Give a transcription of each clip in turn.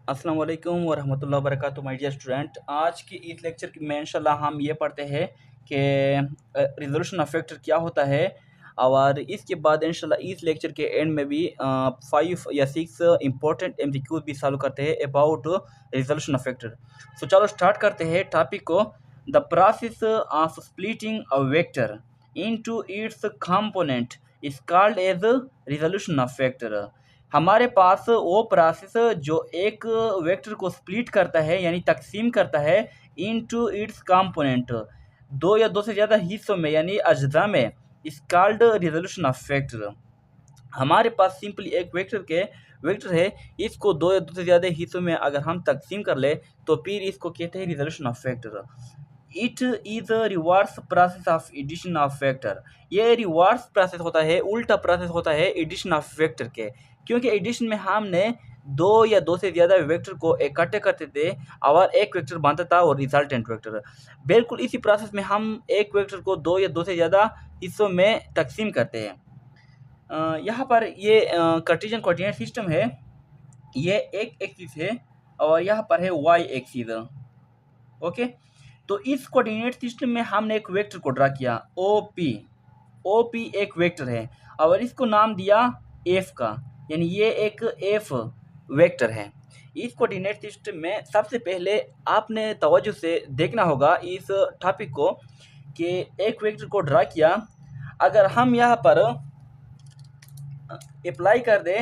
अस्सलाम वालेकुम वरहमतुल्लाहि वबरकातुहू माय डियर स्टूडेंट। आज की इस लेक्चर में इंशाल्लाह हम ये पढ़ते हैं कि रिजोल्यूशन ऑफ फैक्टर क्या होता है। और इसके बाद इंशाल्लाह इस लेक्चर के एंड में भी 5 या 6 इंपॉर्टेंट एमसीक्यूज भी सॉल्व करते हैं about resolution of factor. So चलो स्टार्ट करते हैं टॉपिक को। The process of splitting a vector into its component is called as resolution of factor. हमारे पास वो प्रोसेस जो एक वेक्टर को स्प्लिट करता है यानी तकसीम करता है इनटू इट्स कंपोनेंट, दो या दो से ज़्यादा हिस्सों में यानी अज्जा में, इस कॉल्ड रिजोल्यूशन ऑफ फैक्टर। हमारे पास सिंपली एक वेक्टर है, इसको दो या दो से ज़्यादा हिस्सों में अगर हम तकसीम कर ले तो फिर इसको कहते हैं resolution of factor. It is a reverse process of addition of factor. ये रिवर्स प्रोसेस होता है, उल्टा प्रोसेस होता है एडिशन ऑफ फैक्टर के, क्योंकि एडिशन में हमने दो या दो से ज़्यादा वेक्टर को इकट्ठे करते थे और एक वेक्टर बनता था और रिजल्टेंट वेक्टर। बिल्कुल इसी प्रोसेस में हम एक वेक्टर को दो या दो से ज़्यादा हिस्सों में तकसीम करते हैं। यहाँ पर ये कार्टेशियन कोऑर्डिनेट सिस्टम है, ये एक एक्सिस है और यहाँ पर है वाई एक्सिस। ओके, तो इस कोऑर्डिनेट सिस्टम में हमने एक वेक्टर को ड्रा किया ओ पी एक वेक्टर है और इसको नाम दिया एफ का, यानी ये एक एफ वेक्टर है। इस कोऑर्डिनेट सिस्टम में सबसे पहले आपने तवज्जो से देखना होगा इस टॉपिक को कि एक वेक्टर को ड्रा किया, अगर हम यहाँ पर अप्लाई कर दें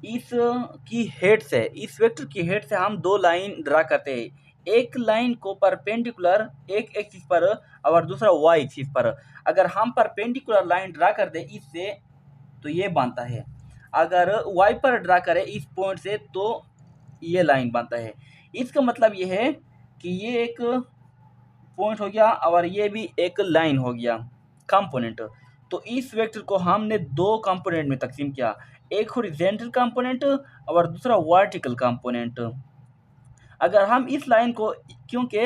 इस की हेड से, इस वेक्टर की हेड से हम दो लाइन ड्रा करते हैं, एक लाइन को परपेंडिकुलर एक एक्सिस पर और दूसरा वाई एक्सिस पर। अगर हम परपेंडिकुलर लाइन ड्रा कर दें इससे तो ये बनता है, अगर वाई पर ड्रा करें इस पॉइंट से तो ये लाइन बनता है। इसका मतलब ये है कि ये एक पॉइंट हो गया और ये भी एक लाइन हो गया कंपोनेंट। तो इस वेक्टर को हमने दो कंपोनेंट में तकसीम किया, एक हॉरिजॉन्टल कंपोनेंट और दूसरा वर्टिकल कंपोनेंट। अगर हम इस लाइन को, क्योंकि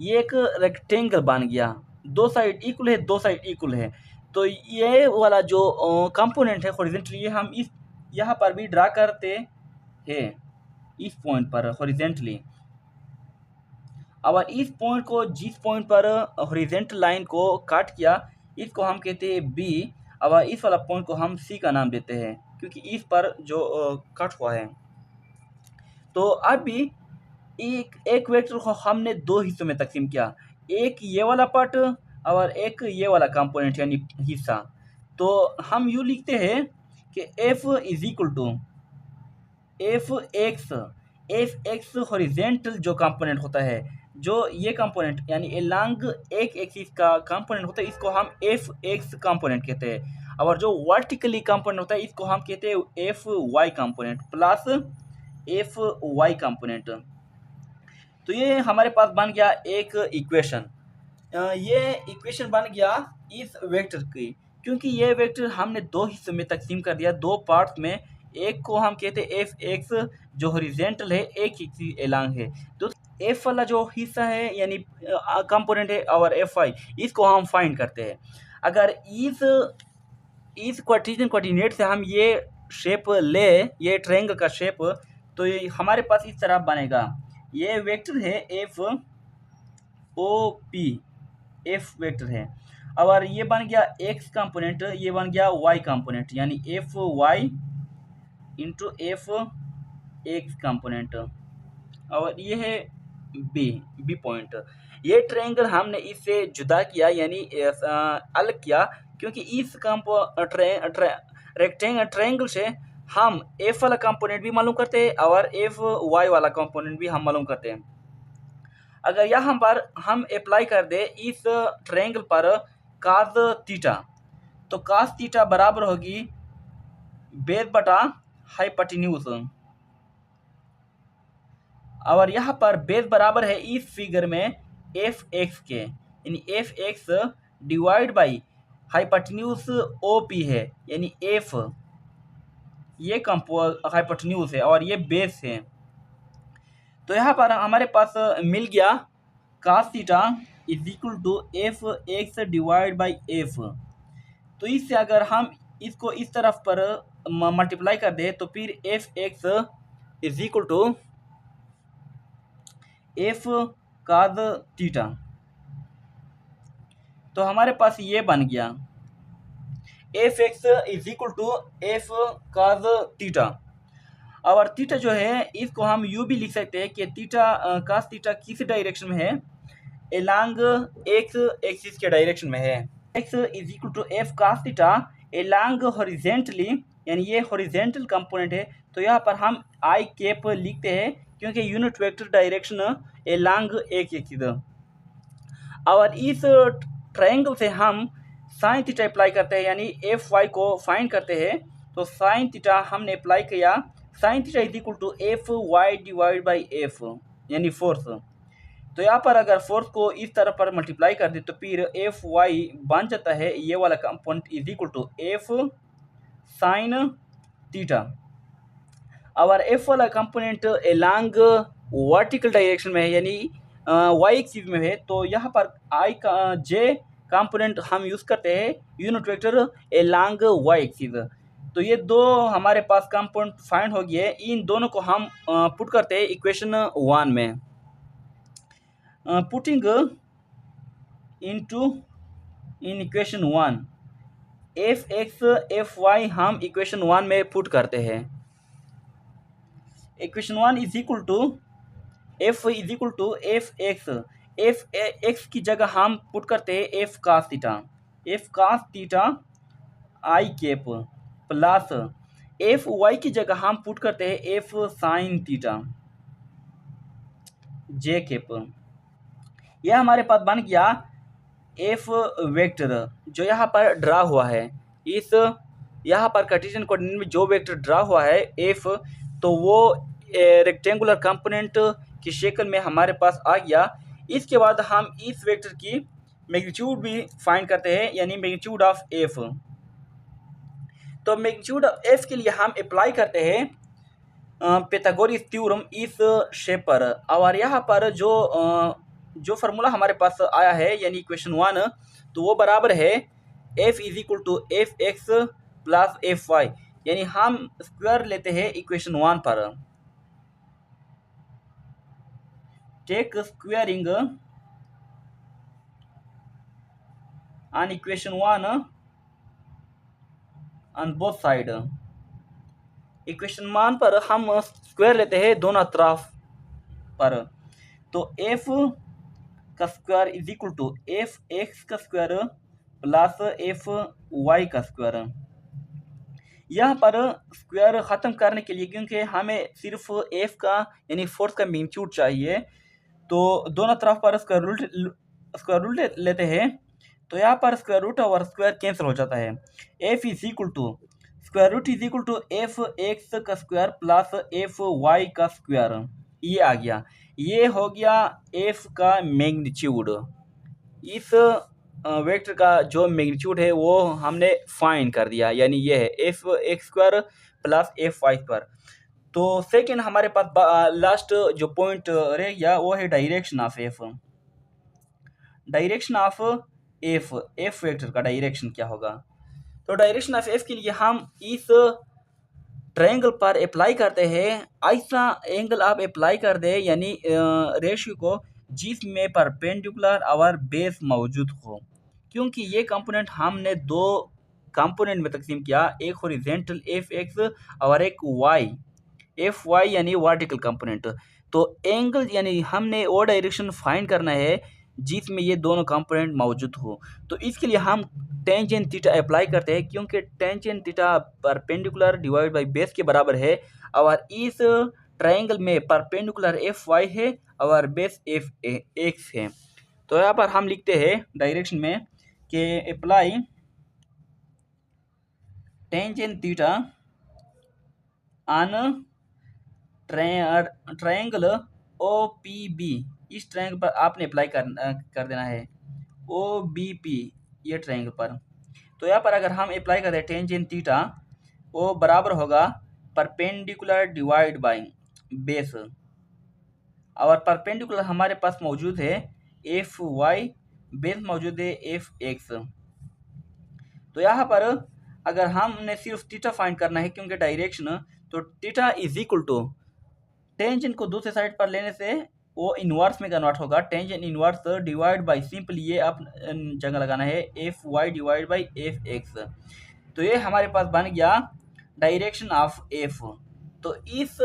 ये एक रेक्टेंगल बन गया, दो साइड इक्वल है, दो साइड इक्वल है, तो ये वाला जो कंपोनेंट है हॉरिजॉन्टल, ये हम इस यहाँ पर भी ड्रा करते हैं इस पॉइंट पर हॉरिजॉन्टली। और इस पॉइंट को, जिस पॉइंट पर हॉरिजॉन्टल लाइन को काट किया, इसको हम कहते हैं बी और इस वाला पॉइंट को हम सी का नाम देते हैं क्योंकि इस पर जो कट हुआ है। तो अभी एक वेक्टर को हमने दो हिस्सों में तकसीम किया, एक ये वाला पार्ट और एक ये वाला कंपोनेंट यानी हिस्सा। तो हम यूँ लिखते हैं कि F is equal to F x horizontal जो कंपोनेंट होता है, जो ये कंपोनेंट यानी एलॉन्ग एक एक्सिस का कंपोनेंट होता है, इसको हम एफ एक्स कंपोनेंट कहते हैं। और जो वर्टिकली कंपोनेंट होता है इसको हम कहते हैं F y component plus F y component. तो ये हमारे पास बन गया एक इक्वेशन। ये इक्वेशन बन गया इस वेक्टर की, क्योंकि ये वेक्टर हमने दो हिस्सों में तकसीम कर दिया, दो पार्ट्स में। एक को हम कहते हैं एफ एक्स जो हॉरिजॉन्टल है, एक ही एलॉन्ग है। तो एफ वाला जो हिस्सा है यानी कंपोनेंट है और एफ वाई, इसको हम फाइंड करते हैं। अगर इस कार्टेशियन कोऑर्डिनेट से हम ये शेप ले, ये ट्रायंगल का शेप, तो ये हमारे पास इस तरह बनेगा। ये वेक्टर है F O P, F vector है और ये बन गया एक्स कंपोनेंट, ये बन गया वाई कंपोनेंट, यानी F y into F x component और ये है बी पॉइंट। ये ट्रायंगल हमने इससे जुदा किया यानी अलग किया, क्योंकि इस ट्रायंगल से हम एफ वाला कंपोनेंट भी मालूम करते हैं और एफ वाई वाला कंपोनेंट भी हम मालूम करते हैं। अगर यहाँ पर हम अप्लाई कर दे इस ट्रायंगल पर काज थीटा, तो काज थीटा बराबर होगी बेस बटा हाइपोटेन्यूज, और यहाँ पर बेस बराबर है इस फिगर में एफ एक्स के, यानी F x divide by hypotenuse O P है, यानी एफ ये हाइपोटेन्यूज है और ये बेस है। तो यहाँ पर हमारे पास मिल गया cos theta is equal to F x divide by F. तो इससे अगर हम इसको इस तरफ पर मल्टीप्लाई कर दे तो फिर F x is equal to F cos theta. तो हमारे पास ये बन गया F x is equal to F cos theta. और थीटा जो है इसको हम यू भी लिख सकते हैं कि थीटा कास थीटा किस डायरेक्शन में है, एलॉन्ग एक्स एक्सिस के डायरेक्शन में है। X is equal to F cos theta along horizontally, यानी ये हॉरिजेंटल कंपोनेंट है, तो यहाँ पर हम आई कैप लिखते हैं क्योंकि unit vector direction along x axis. और इस ट्रायंगल से हम साइन थीटा अप्लाई करते हैं, यानी एफ वाई को फाइंड करते हैं। तो साइन थीटा हमने अप्लाई किया, sine theta is equal to F Y divide by F, यानी फोर्स। तो यहाँ पर अगर फोर्स को इस तरह पर मल्टीप्लाई कर दे तो फिर एफ वाई बन जाता है ये वाला component is equal to F sine theta. और एफ वाला कंपोनेंट एलॉन्ग वर्टिकल डायरेक्शन में है, यानी वाई एक्सिस में है। तो यहाँ पर आई का जे कंपोनेंट हम यूज़ करते हैं unit vector along y axis. तो ये दो हमारे पास कंपोनेंट फाइंड हो गए, इन दोनों को हम पुट करते हैं इक्वेशन 1 में। Putting into in equation 1 F X F Y हम इक्वेशन 1 में पुट करते हैं। Equation 1 is equal to F is equal to F X की जगह हम पुट करते हैं F cos theta I cap plus F Y की जगह हम पुट करते हैं F sine theta J cap. यह हमारे पास बन गया एफ वेक्टर जो यहाँ पर ड्रा हुआ है। इस यहाँ पर कार्टेशियन कोऑर्डिनेट में जो वेक्टर ड्रा हुआ है एफ, तो वो रेक्टेंगुलर कंपोनेंट की शक्ल में हमारे पास आ गया। इसके बाद हम इस वेक्टर की मैग्नीट्यूड भी फाइंड करते हैं, यानी मैग्नीट्यूड ऑफ एफ। तो मैग्नीट्यूड ऑफ एफ के लिए हम अप्लाई करते हैं पाइथागोरस थ्योरम इस शेप पर। और यहाँ पर जो फार्मूला हमारे पास आया है यानी इक्वेशन 1, तो वो बराबर है F is equal to F X plus F Y, यानी हम स्क्वायर लेते हैं इक्वेशन 1 पर। Take squaring on equation 1 on both side. Equation 1 पर हम स्क्वायर लेते हैं दोनों तरफ पर। तो एफ का square is equal to F X का स्क्वायर प्लस एफ वाई का स्क्वायर। यहाँ पर स्क्वायर ख़त्म करने के लिए, क्योंकि हमें सिर्फ एफ का यानी फोर्स का मैग्नीट्यूड चाहिए, तो दोनों तरफ पर स्क्वायर रूट लेते हैं। तो यहाँ पर स्क्वायर रूट और स्क्वायर कैंसिल हो जाता है। F is equal to square root is equal to F X का स्क्वायर प्लस एफ वाई का स्क्वायर, ये आ गया। ये हो गया एफ का मैग्नीट्यूड। इस वेक्टर का जो मैग्नीट्यूड है वो हमने फाइंड कर दिया, यानी ये है F X square plus F Y square. तो सेकेंड हमारे पास लास्ट जो पॉइंट रह गया वो है direction of F. Direction of F vector का डायरेक्शन क्या होगा? तो डायरेक्शन ऑफ एफ के लिए हम इस ट्रायंगल पर अप्लाई करते हैं। ऐसा एंगल आप अप्लाई कर दे, यानी रेशियो को जिसमें परपेंडिकुलर और बेस मौजूद हो, क्योंकि ये कंपोनेंट हमने दो कंपोनेंट में तकसीम किया, एक हॉरिजॉन्टल एफ एक्स और एक वाई एफ वाई यानी वर्टिकल कंपोनेंट। तो एंगल यानी हमने वो डायरेक्शन फाइंड करना है जिसमें ये दोनों कंपोनेंट मौजूद हो। तो इसके लिए हम टेंजेंट थीटा अप्लाई करते हैं, क्योंकि tangent theta perpendicular divide by base के बराबर है। और इस ट्रायंगल में परपेंडिकुलर एफ वाई है और बेस एफ एक्स है। तो यहाँ पर हम लिखते हैं डायरेक्शन में कि apply tangent theta on triangle O P B. इस ट्रायंगल पर आपने अप्लाई कर देना है ओ बी पी, ये ट्रायंगल पर। तो यहाँ पर अगर हम अप्लाई करते हैं टेंजेंट थीटा, वो बराबर होगा परपेंडिकुलर डिवाइड बाई बेस। और परपेंडिकुलर हमारे पास मौजूद है एफ वाई, बेस मौजूद है एफ एक्स। तो यहाँ पर अगर हमने सिर्फ थीटा फाइंड करना है क्योंकि डायरेक्शन, तो theta is equal to tangent को दूसरे साइड पर लेने से वो इन्वर्स में कन्वर्ट होगा। Tangent inverse divide by, simply ये आप जगह लगाना है F Y divide by F X. तो ये हमारे पास बन गया डायरेक्शन ऑफ एफ। तो इस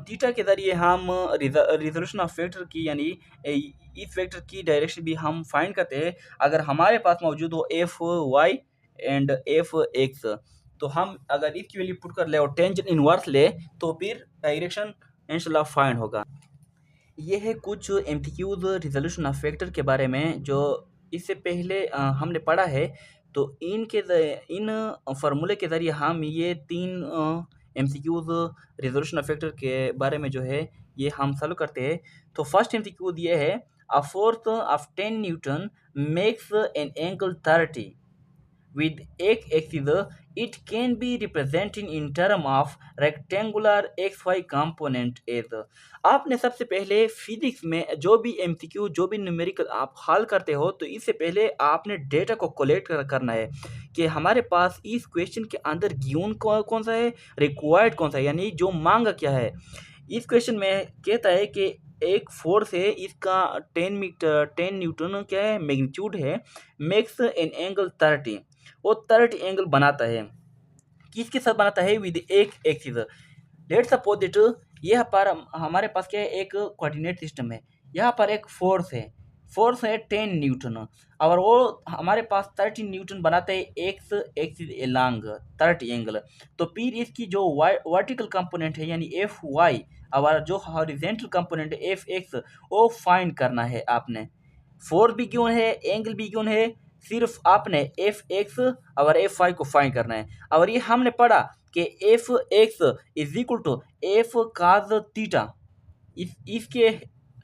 थीटा के ज़रिए हम रिजोल्यूशन ऑफ वेक्टर की यानी इस वेक्टर की डायरेक्शन भी हम फाइंड करते हैं अगर हमारे पास मौजूद हो F Y and F X. तो हम अगर इसकी वैल्यू पुट कर ले और टेंजेंट इनवर्स ले तो फिर डायरेक्शन इंशाल्लाह फाइंड होगा। ये है कुछ एमसीक्यूज रिजोल्यूशन ऑफ वेक्टर के बारे में जो इससे पहले हमने पढ़ा है। तो इन फार्मूले के ज़रिए हम ये तीन एमसीक्यूज रिजोल्यूशन ऑफ वेक्टर के बारे में जो है ये हम सॉल्व करते हैं। तो फर्स्ट एमसीक्यू ये है, a force of 10 Newton makes an angle 30 with x-axis. It can be represented in term of rectangular xy component as। आपने सबसे पहले फिजिक्स में जो भी एमसीक्यू जो भी न्यूमेरिकल आप हल करते हो तो इससे पहले आपने डेटा को कलेक्ट करना है कि हमारे पास इस क्वेश्चन के अंदर गिवन कौन सा है, रिक्वायर्ड कौन सा है, यानी जो मांगा क्या है। इस क्वेश्चन में कहता है कि एक फोर्स है, इसका 10 न्यूटन क्या है मैग्नीट्यूड है, मेक्स एन एंगल 30, वो 30 एंगल बनाता है। किसके साथ बनाता है, विद एक एक्सिस। लेट्स सपोज दैट यहाँ पर हमारे पास क्या है, एक कोऑर्डिनेट सिस्टम है, यहाँ पर एक फोर्स है 10 न्यूटन और वो हमारे पास 30 न्यूटन बनाते हैं एक्स एक्सिस एलॉन्ग 30 एंगल। तो फिर इसकी जो वर्टिकल कंपोनेंट है यानी एफ वाई और जो हॉरिजॉन्टल कंपोनेंट है एफ एक्स वो फाइंड करना है आपने। फोर्स भी क्यों है, एंगल भी क्यों है, सिर्फ आपने एफ एक्स और एफ वाई को फाइंड करना है। और ये हमने पढ़ा कि F x is equal to F cos theta, इसके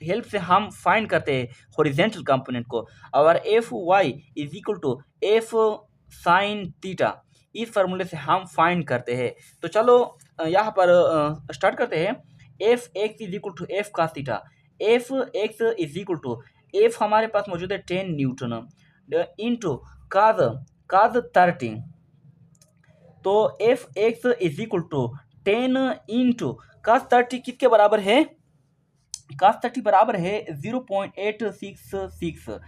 हेल्प से हम फाइंड करते हैं हॉरिजॉन्टल कंपोनेंट को, और F Y is equal to F sine theta, इस फार्मूले से हम फाइंड करते हैं। तो चलो यहाँ पर स्टार्ट करते हैं। F x is equal to F cos theta, F x is equal to F हमारे पास मौजूद है 10 न्यूटन इंटू काज 30। तो F x is equal to 10 into cos 30 किसके बराबर है, काज 30 बराबर है 0.866।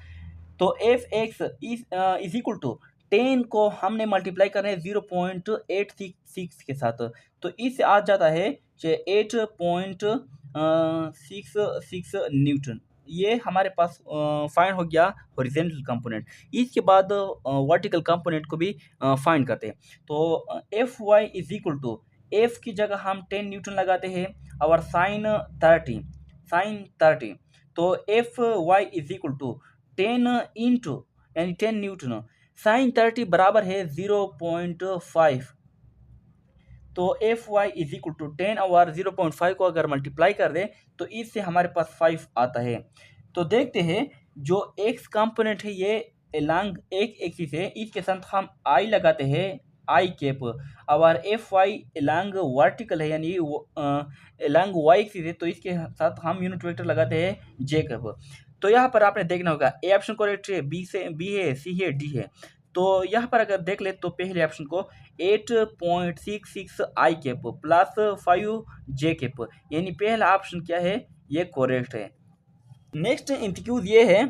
तो F x is equal to 10 को हमने मल्टीप्लाई करना है 0.866 के साथ, तो इससे आ जाता है 8.66 न्यूटन। ये हमारे पास फाइंड हो गया हॉरिजॉन्टल कंपोनेंट। इसके बाद वर्टिकल कंपोनेंट को भी फाइंड करते हैं। तो F Y is equal to F की जगह हम 10 न्यूटन लगाते हैं और साइन 30। तो F Y is equal to 10 into यानी 10 न्यूटन साइन 30 बराबर है 0.5। तो F Y is equal to 10 और 0.5 को अगर मल्टीप्लाई कर दें तो इससे हमारे पास 5 आता है। तो देखते हैं जो एक्स कंपोनेंट है ये एलॉन्ग एक एक्सिस है, इसके साथ हम आई लगाते हैं आई कैप, और एफ वाई एलॉन्ग वर्टिकल है यानी एलॉन्ग वाई एक्सिस है, तो इसके साथ हम यूनिट वेक्टर लगाते हैं जे कैप। तो यहाँ पर आपने देखना होगा ए ऑप्शन करेक्ट है, बी है, सी है, डी है। तो यहाँ पर अगर देख ले तो पहले ऑप्शन को 8.66 आई कैप प्लस 5 जे कैप, यानी पहला ऑप्शन क्या है, ये करेक्ट है। नेक्स्ट एमसीक्यू ये है,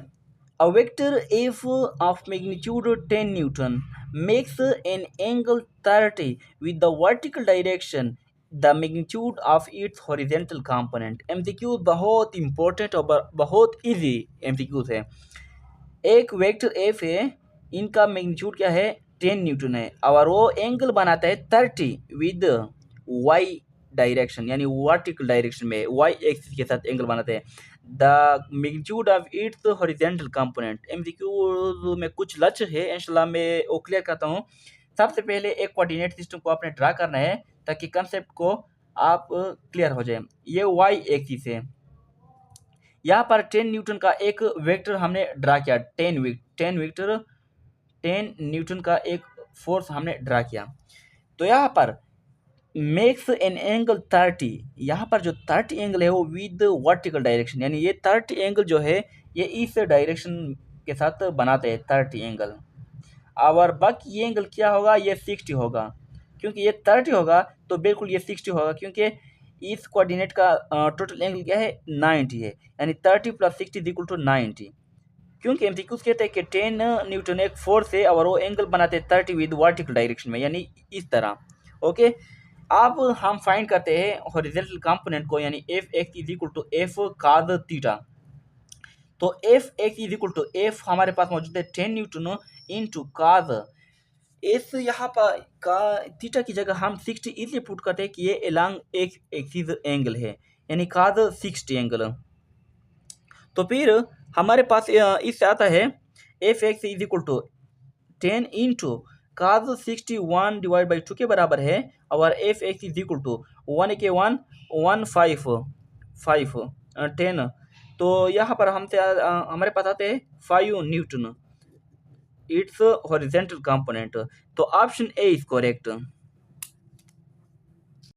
a vector F of magnitude 10 Newton makes an angle 30 with the vertical direction, the magnitude of its horizontal component. MCQ बहुत इंपॉर्टेंट और बहुत इजी एमसीक्यूज है। एक वेक्टर एफ है, इनका मैग्नीट्यूड क्या है 10 न्यूटन है और वो एंगल बनाता है 30 विद वाई डायरेक्शन यानी वर्टिकल डायरेक्शन में वाई एक्सिस के साथ एंगल बनाते हैं। The magnitude of its horizontal component. MCQ में कुछ लक्ष्य है, इंशाल्लाह मैं वो क्लियर करता हूँ। सबसे पहले एक कोऑर्डिनेट सिस्टम को आपने ड्रा करना है ताकि कंसेप्ट को आप क्लियर हो जाए। ये वाई एक्सिस है, यहाँ पर 10 न्यूटन का एक वेक्टर हमने ड्रा किया, 10 न्यूटन का एक फोर्स हमने ड्रा किया। तो यहाँ पर मेक्स एन एंगल 30, यहाँ पर जो 30 एंगल है वो विद वर्टिकल डायरेक्शन, यानी ये 30 एंगल जो है ये इस डायरेक्शन के साथ बनाते हैं 30 एंगल, और बाकी ये एंगल क्या होगा, ये 60 होगा। क्योंकि ये 30 होगा तो बिल्कुल ये 60 होगा, क्योंकि इस कोऑर्डिनेट का टोटल एंगल क्या है 90 है, यानी 30 + 60 इज इक्वल टू 90। क्योंकि एमसीक्यूज कहते हैं कि 10 न्यूटन एक फोर्स है और वो एंगल बनाते हैं 30 विद वर्टिकल डायरेक्शन में, यानी इस तरह। ओके, अब हम फाइंड करते हैं हॉरिजॉन्टल कंपोनेंट को, यानी F x is equal to F cos theta. तो F x is equal to F हमारे पास मौजूद है 10 न्यूटन इंटू कॉस इस यहाँ पर का थीटा की जगह हम 60 इसलिए पुट करते हैं कि ये एलॉन्ग एक्स एक्सिस एंगल है, यानी कॉस 60 एंगल। तो फिर हमारे पास इससे आता है F x is equal to 10 into cos 61 divide by 2 के बराबर है, और F x is equal to 1 के 1 1 5 10। तो यहाँ पर हमसे हमारे पास आते हैं 5 न्यूटन, इट्स हॉरिजॉन्टल कंपोनेंट। तो ऑप्शन ए इज करेक्ट।